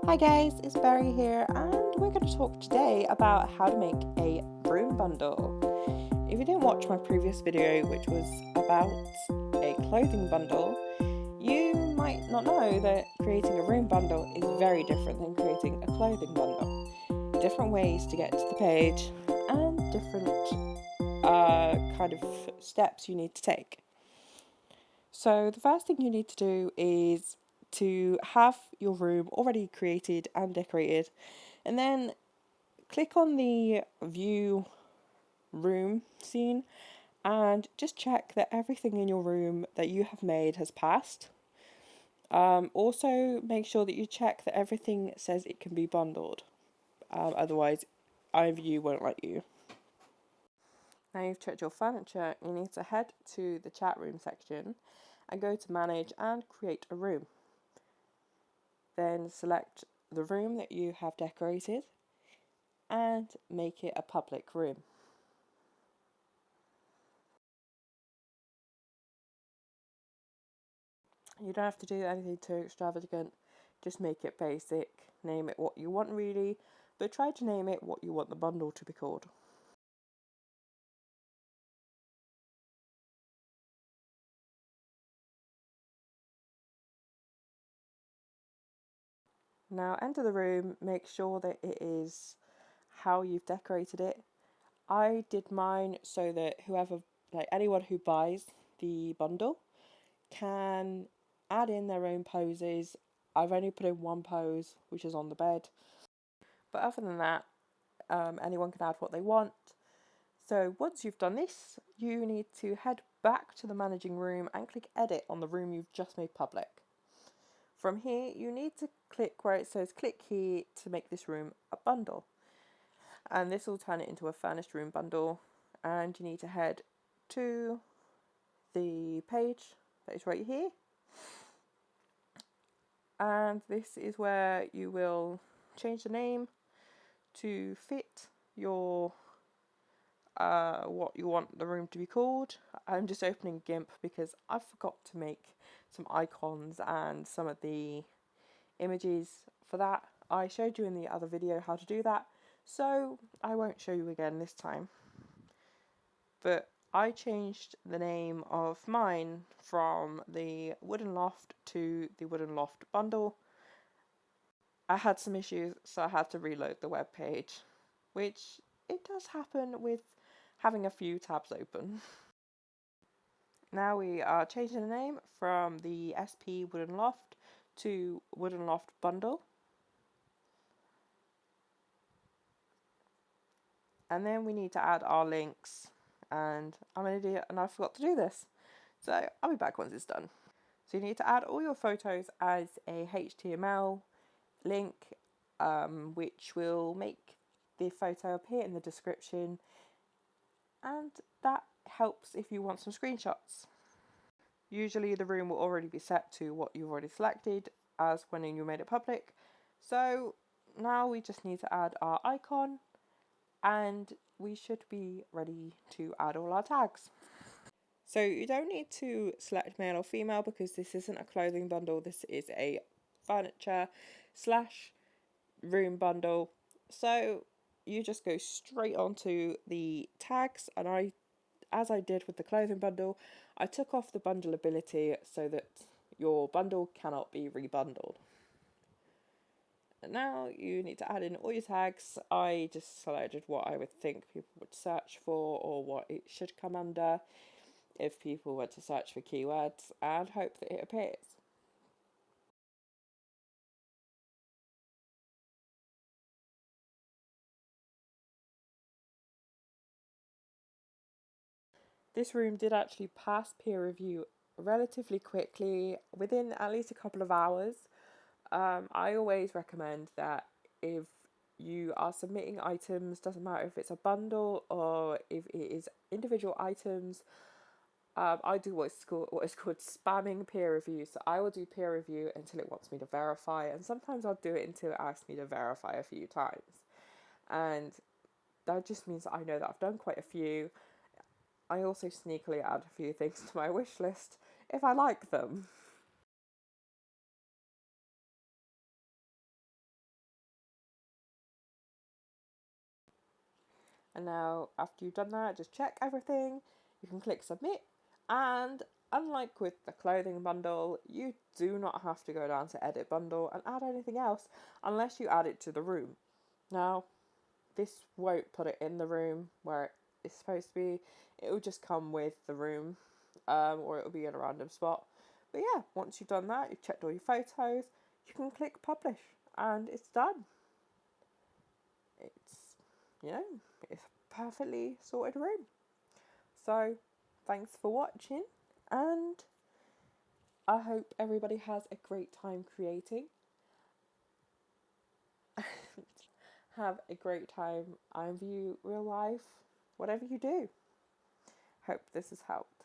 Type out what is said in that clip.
Hi guys, it's Barry here, and we're going to talk today about how to make a broom bundle. If you didn't watch my previous video, which was about a clothing bundle, you might not know that creating a broom bundle is very different than creating a clothing bundle. Different ways to get to the page and different kind of steps you need to take. So the first thing you need to do is to have your room already created and decorated, and then click on the view room scene and just check that everything in your room that you have made has passed. Also make sure that you check that everything says it can be bundled, otherwise IMVU won't let you. Now you've checked your furniture, you need to head to the chat room section and go to manage and create a room. Then select the room that you have decorated and make it a public room. You don't have to do anything too extravagant, just make it basic, name it what you want really, but try to name it what you want the bundle to be called. Now enter the room, make sure that it is how you've decorated it. I did mine so that anyone who buys the bundle can add in their own poses. I've only put in one pose, which is on the bed, but other than that, anyone can add what they want. So once you've done this, you need to head back to the managing room and click edit on the room you've just made public. From here, you need to click where it says click here to make this room a bundle. And this will turn it into a furnished room bundle. And you need to head to the page that is right here. And this is where you will change the name to fit your what you want the room to be called. I'm just opening GIMP because I forgot to make some icons and some of the images for that. I showed you in the other video how to do that, so I won't show you again this time. But I changed the name of mine from the Wooden Loft to the Wooden Loft Bundle. I had some issues, so I had to reload the web page, which it does happen with having a few tabs open. Now we are changing the name from the SP Wooden Loft to Wooden Loft Bundle. And then we need to add our links, and I'm an idiot and I forgot to do this. So I'll be back once it's done. So you need to add all your photos as a HTML link, which will make the photo appear in the description, and that helps if you want some screenshots. Usually the room will already be set to what you've already selected as when you made it public. So now we just need to add our icon and we should be ready to add all our tags. So you don't need to select male or female because this isn't a clothing bundle, this is a furniture / room bundle. So you just go straight onto the tags, and as I did with the clothing bundle, I took off the bundle ability so that your bundle cannot be rebundled. And now you need to add in all your tags. I just selected what I would think people would search for or what it should come under if people were to search for keywords, and hope that it appears. This room did actually pass peer review relatively quickly, within at least a couple of hours. I always recommend that if you are submitting items, doesn't matter if it's a bundle or if it is individual items, I do what is called spamming peer review. So I will do peer review until it wants me to verify, and sometimes I'll do it until it asks me to verify a few times. And that just means that I know that I've done quite a few. I also sneakily add a few things to my wish list if I like them. And now after you've done that, just check everything. You can click submit, and unlike with the clothing bundle, you do not have to go down to edit bundle and add anything else unless you add it to the room. Now, this won't put it in the room where it's supposed to be. It will just come with the room, or it will be in a random spot. But yeah, once you've done that, you've checked all your photos, you can click publish and it's done. It's, it's a perfectly sorted room. So thanks for watching, and I hope everybody has a great time creating. Have a great time IMVU real life, whatever you do. Hope this has helped.